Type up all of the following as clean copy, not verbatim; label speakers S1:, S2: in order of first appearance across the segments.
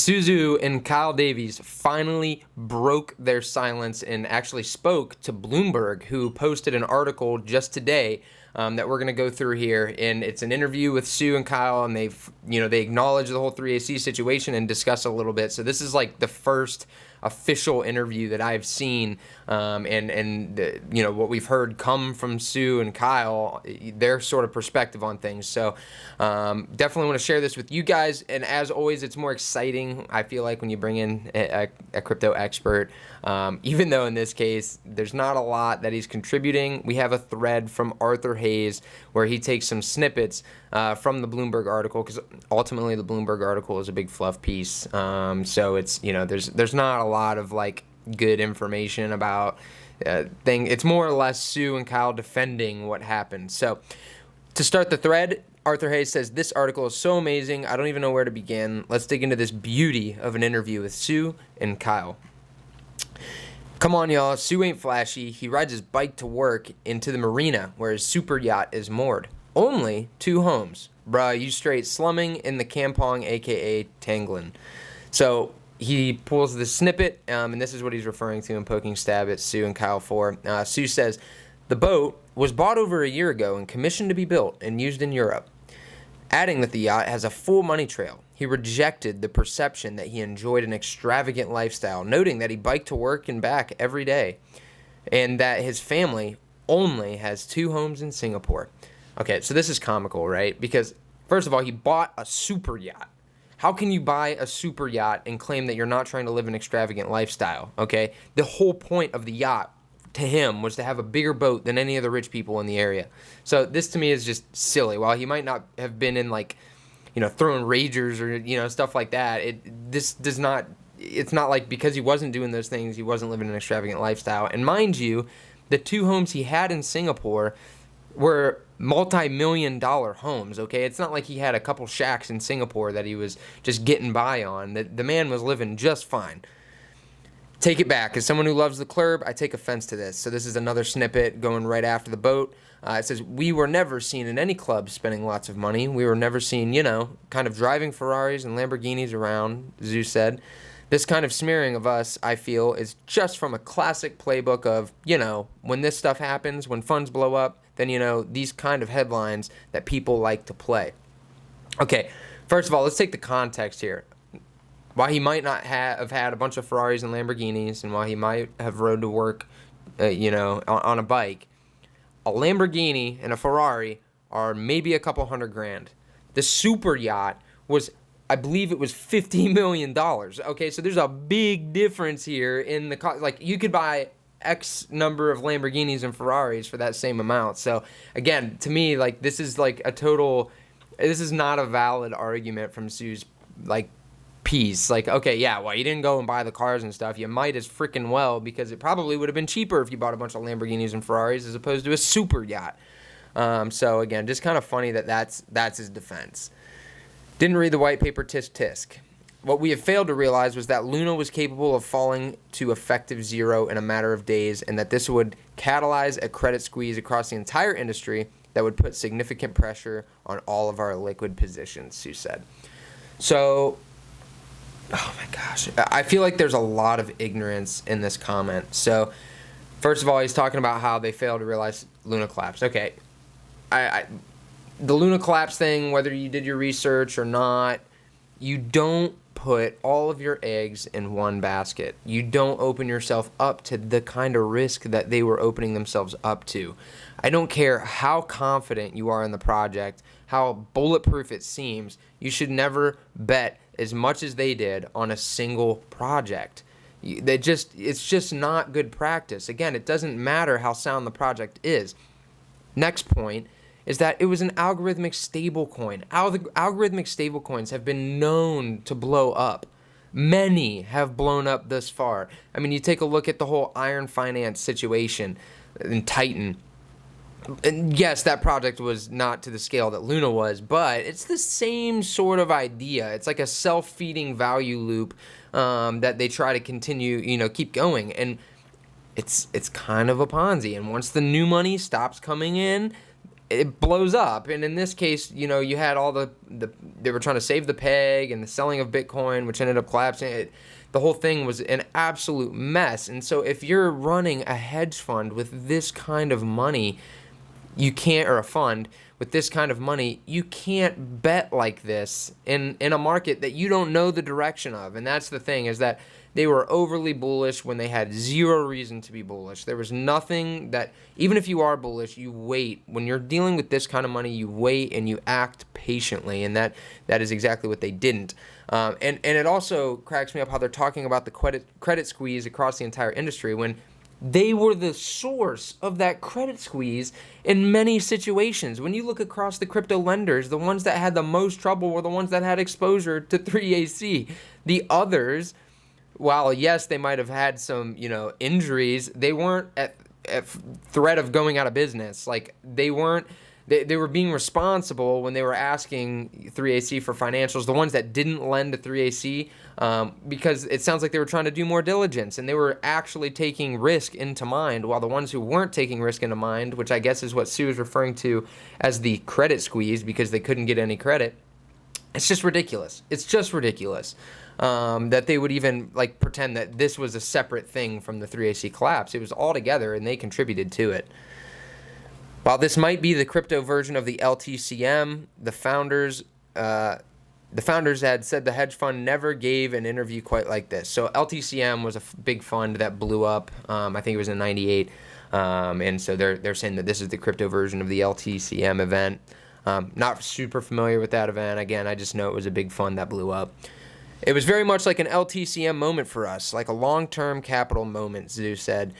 S1: Suzu and Kyle Davies finally broke their silence and actually spoke to Bloomberg, who posted an article just today that we're going to go through here. And it's an interview with Sue and Kyle, and they acknowledge the whole 3AC situation and discuss a little bit. So this is like the first official interview that I've seen, and what we've heard come from Sue and Kyle, their sort of perspective on things. So definitely want to share this with you guys. And as always, it's more exciting, I feel like, when you bring in a crypto expert. Even though in this case there's not a lot that he's contributing, we have a thread from Arthur Hayes where he takes some snippets from the Bloomberg article, because ultimately the Bloomberg article is a big fluff piece. So it's, there's not a lot of like good information about thing. It's more or less Sue and Kyle defending what happened. So to start the thread, Arthur Hayes says, "This article is so amazing, I don't even know where to begin. Let's dig into this beauty of an interview with Sue and Kyle. Come on, y'all. Sue ain't flashy. He rides his bike to work into the marina where his super yacht is moored. Only 2 homes. Bruh, you straight slumming in the Kampong, a.k.a. Tanglin." So he pulls the snippet, and this is what he's referring to and poking stab at Sue and Kyle for. Sue says, "The boat was bought over a year ago and commissioned to be built and used in Europe," adding that the yacht has a full money trail. He rejected the perception that he enjoyed an extravagant lifestyle, noting that he biked to work and back every day, and that his family only has 2 homes in Singapore. Okay, so this is comical, right? Because, first of all, he bought a super yacht. How can you buy a super yacht and claim that you're not trying to live an extravagant lifestyle, okay? The whole point of the yacht, to him, was to have a bigger boat than any of the rich people in the area. So this, to me, is just silly. While he might not have been in, like, throwing ragers or, stuff like that, it's not like because he wasn't doing those things, he wasn't living an extravagant lifestyle. And mind you, the 2 homes he had in Singapore were multi-million-dollar homes, okay? It's not like he had a couple shacks in Singapore that he was just getting by on. The man was living just fine. Take it back. As someone who loves the club, I take offense to this. So this is another snippet going right after the boat. It says, "We were never seen in any club spending lots of money. We were never seen, kind of driving Ferraris and Lamborghinis around," Zeus said. "This kind of smearing of us, I feel, is just from a classic playbook of, when this stuff happens, when funds blow up, then, these kind of headlines that people like to play." Okay, first of all, let's take the context here. While he might not have had a bunch of Ferraris and Lamborghinis, and while he might have rode to work, on a bike, a Lamborghini and a Ferrari are maybe a couple $100,000. The super yacht was, I believe it was $50 million. Okay, so there's a big difference here in the cost. Like, you could buy X number of Lamborghinis and Ferraris for that same amount. So again, to me, like, this is not a valid argument from Sue's, like, piece. Like, okay, yeah, well, you didn't go and buy the cars and stuff. You might as freaking well, because it probably would have been cheaper if you bought a bunch of Lamborghinis and Ferraris as opposed to a super yacht. So again, just kind of funny that's his defense. Didn't read the white paper, tisk tisk. What we have failed to realize was that Luna was capable of falling to effective zero in a matter of days, and that this would catalyze a credit squeeze across the entire industry that would put significant pressure on all of our liquid positions, Sue said. So, oh my gosh, I feel like there's a lot of ignorance in this comment. So, first of all, he's talking about how they failed to realize Luna collapsed. Okay, the Luna collapse thing, whether you did your research or not, you don't put all of your eggs in one basket. You don't open yourself up to the kind of risk that they were opening themselves up to. I don't care how confident you are in the project, how bulletproof it seems, you should never bet as much as they did on a single project. It's just not good practice. Again, it doesn't matter how sound the project is. Next point is that it was an algorithmic stablecoin. Algorithmic stablecoins have been known to blow up. Many have blown up thus far. I mean, you take a look at the whole Iron Finance situation in Titan. And yes, that project was not to the scale that Luna was, but it's the same sort of idea. It's like a self-feeding value loop that they try to continue, keep going. And it's kind of a Ponzi. And once the new money stops coming in, it blows up. And in this case, you had all they were trying to save the peg and the selling of Bitcoin, which ended up collapsing. The whole thing was an absolute mess. And so if you're running a hedge fund with this kind of money, or a fund with this kind of money, you can't bet like this in a market that you don't know the direction of. And that's the thing, is that they were overly bullish when they had zero reason to be bullish. There was nothing that, even if you are bullish, you wait. When you're dealing with this kind of money, you wait and you act patiently, and that is exactly what they didn't. And it also cracks me up how they're talking about the credit squeeze across the entire industry when they were the source of that credit squeeze in many situations. When you look across the crypto lenders, the ones that had the most trouble were the ones that had exposure to 3AC. The others, while yes, they might have had some, injuries, they weren't at threat of going out of business. Like they weren't. They were being responsible when they were asking 3AC for financials, the ones that didn't lend to 3AC, because it sounds like they were trying to do more diligence, and they were actually taking risk into mind, while the ones who weren't taking risk into mind, which I guess is what Sue is referring to as the credit squeeze because they couldn't get any credit, it's just ridiculous. It's just ridiculous that they would even pretend that this was a separate thing from the 3AC collapse. It was all together, and they contributed to it. While this might be the crypto version of the LTCM, the founders had said the hedge fund never gave an interview quite like this. So LTCM was a big fund that blew up. I think it was in '98, and so they're saying that this is the crypto version of the LTCM event. Not super familiar with that event. Again, I just know it was a big fund that blew up. It was very much like an LTCM moment for us, like a long-term capital moment, Zeus said.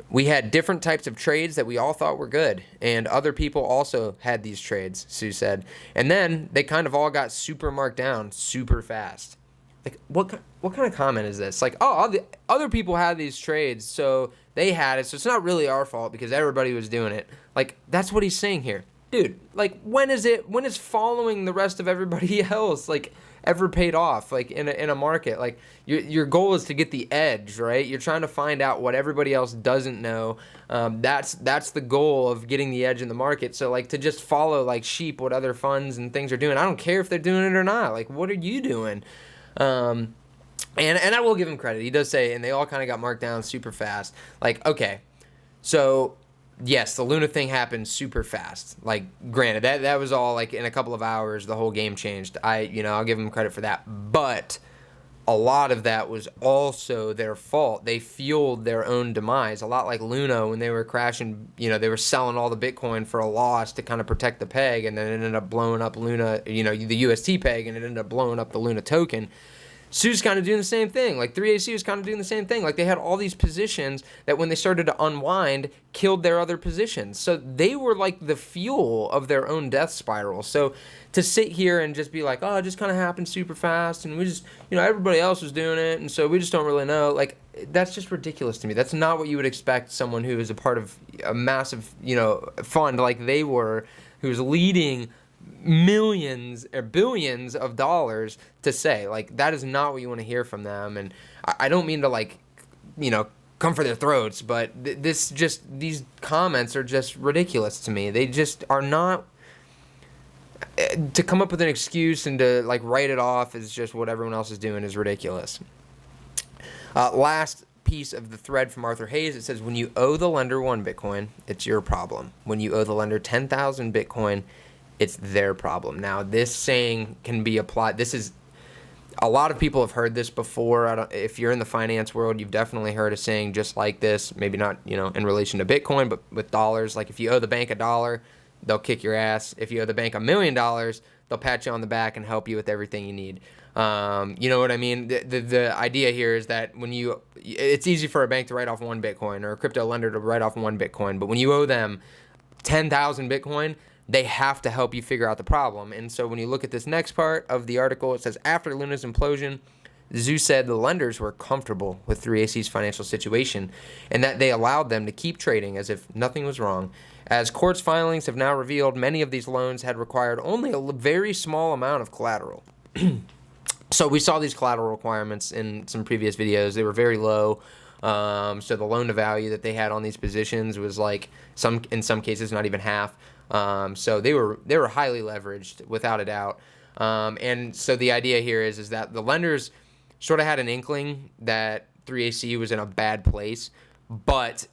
S1: We had different types of trades that we all thought were good, and other people also had these trades, Sue said. And then they kind of all got super marked down super fast. Like, what kind of comment is this? Like, other people had these trades, so they had it, so it's not really our fault because everybody was doing it. Like, that's what he's saying here. Dude, like, when is following the rest of everybody else, ever paid off, in a market? Like, your goal is to get the edge, right? You're trying to find out what everybody else doesn't know. That's the goal of getting the edge in the market. So, to just follow like sheep what other funds and things are doing, I don't care if they're doing it or not. Like, what are you doing? And I will give him credit. He does say, and they all kind of got marked down super fast. Like, okay, so yes, the Luna thing happened super fast. Like, granted, that was all in a couple of hours, the whole game changed. I'll give them credit for that. But a lot of that was also their fault. They fueled their own demise. A lot like Luna when they were crashing, they were selling all the Bitcoin for a loss to kind of protect the peg, and then it ended up blowing up Luna, the UST peg, and it ended up blowing up the Luna token. Sue's kind of doing the same thing. 3AC was kind of doing the same thing. They had all these positions that when they started to unwind, killed their other positions. So they were the fuel of their own death spiral. So to sit here and just be like, oh, it just kind of happened super fast, and we just, everybody else was doing it, and so we just don't really know. That's just ridiculous to me. That's not what you would expect someone who is a part of a massive, fund like they were, who's leading millions or billions of dollars to say. That is not what you want to hear from them. And I don't mean to come for their throats, but these comments are just ridiculous to me. They just are not. To come up with an excuse and to write it off as just what everyone else is doing is ridiculous. Last piece of the thread from Arthur Hayes, it says, when you owe the lender 1 Bitcoin, it's your problem. When you owe the lender 10,000 Bitcoin, it's their problem. Now, this saying can be applied. A lot of people have heard this before. If you're in the finance world, you've definitely heard a saying just like this. Maybe not, in relation to Bitcoin, but with dollars. If you owe the bank $1, they'll kick your ass. If you owe the bank $1 million, they'll pat you on the back and help you with everything you need. You know what I mean? The idea here is that it's easy for a bank to write off 1 Bitcoin or a crypto lender to write off 1 Bitcoin, but when you owe them 10,000 Bitcoin, they have to help you figure out the problem. And so when you look at this next part of the article, it says, after Luna's implosion, Zhu said the lenders were comfortable with 3AC's financial situation and that they allowed them to keep trading as if nothing was wrong. As court's filings have now revealed, many of these loans had required only a very small amount of collateral. So we saw these collateral requirements in some previous videos. They were very low. So the loan to value that they had on these positions was in some cases, not even half. So they were highly leveraged without a doubt. And so the idea here is that the lenders sort of had an inkling that 3AC was in a bad place, but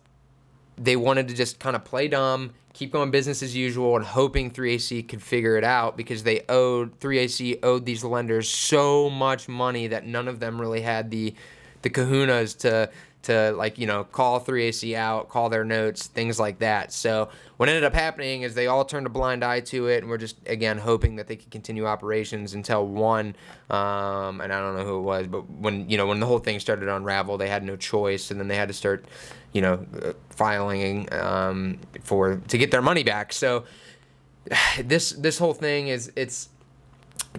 S1: they wanted to just kind of play dumb, keep going business as usual, and hoping 3AC could figure it out, because 3AC owed these lenders so much money that none of them really had the kahunas to like, you know, call 3AC out, call their notes, things like that. So what ended up happening is they all turned a blind eye to it, and we're just, again, hoping that they could continue operations until and I don't know who it was, but when the whole thing started to unravel, they had no choice, and then they had to start, filing to get their money back. So this whole thing it's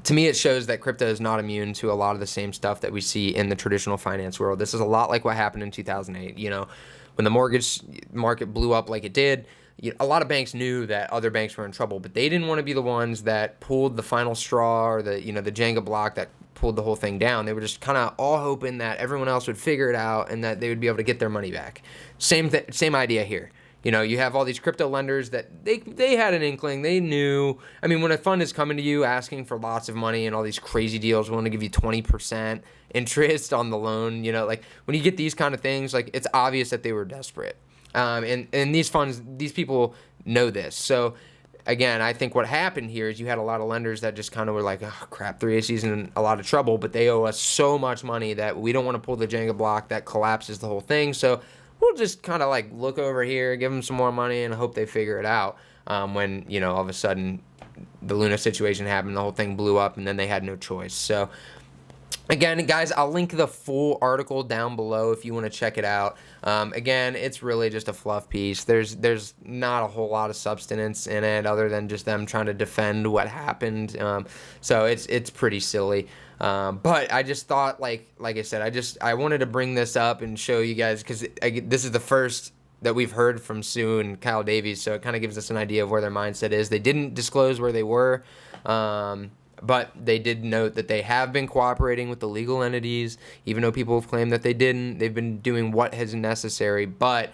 S1: to me, it shows that crypto is not immune to a lot of the same stuff that we see in the traditional finance world. This is a lot like what happened in 2008. When the mortgage market blew up like it did, a lot of banks knew that other banks were in trouble, but they didn't want to be the ones that pulled the final straw, or the Jenga block that pulled the whole thing down. They were just kind of all hoping that everyone else would figure it out and that they would be able to get their money back. Same idea here. You have all these crypto lenders that they had an inkling. They knew. I mean, when a fund is coming to you asking for lots of money and all these crazy deals, willing to give you 20% interest on the loan, like when you get these kind of things, like it's obvious that they were desperate. And these funds, these people know this. So again, I think what happened here is you had a lot of lenders that just kind of were like, oh crap, 3AC's in a lot of trouble, but they owe us so much money that we don't want to pull the Jenga block that collapses the whole thing. So we'll just kind of like look over here, give them some more money, and hope they figure it out. When, all of a sudden the Luna situation happened, the whole thing blew up, and then they had no choice. So again, guys, I'll link the full article down below if you want to check it out. Again, it's really just a fluff piece. There's not a whole lot of substance in it other than just them trying to defend what happened. So it's pretty silly. But I just thought, like I said, I wanted to bring this up and show you guys, because this is the first that we've heard from Sue and Kyle Davies, so it kind of gives us an idea of where their mindset is. They didn't disclose where they were, but they did note that they have been cooperating with the legal entities, even though people have claimed that they didn't. They've been doing what is necessary, but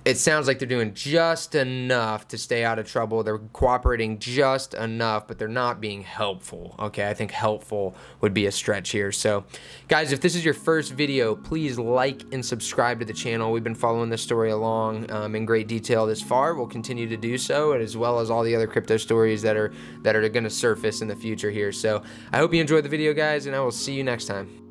S1: it sounds like they're doing just enough to stay out of trouble. They're cooperating just enough, but they're not being helpful. Okay, I think helpful would be a stretch here. So, guys, if this is your first video, please like and subscribe to the channel. We've been following this story along in great detail this far. We'll continue to do so, as well as all the other crypto stories that are going to surface in the future here. So, I hope you enjoyed the video, guys, and I will see you next time.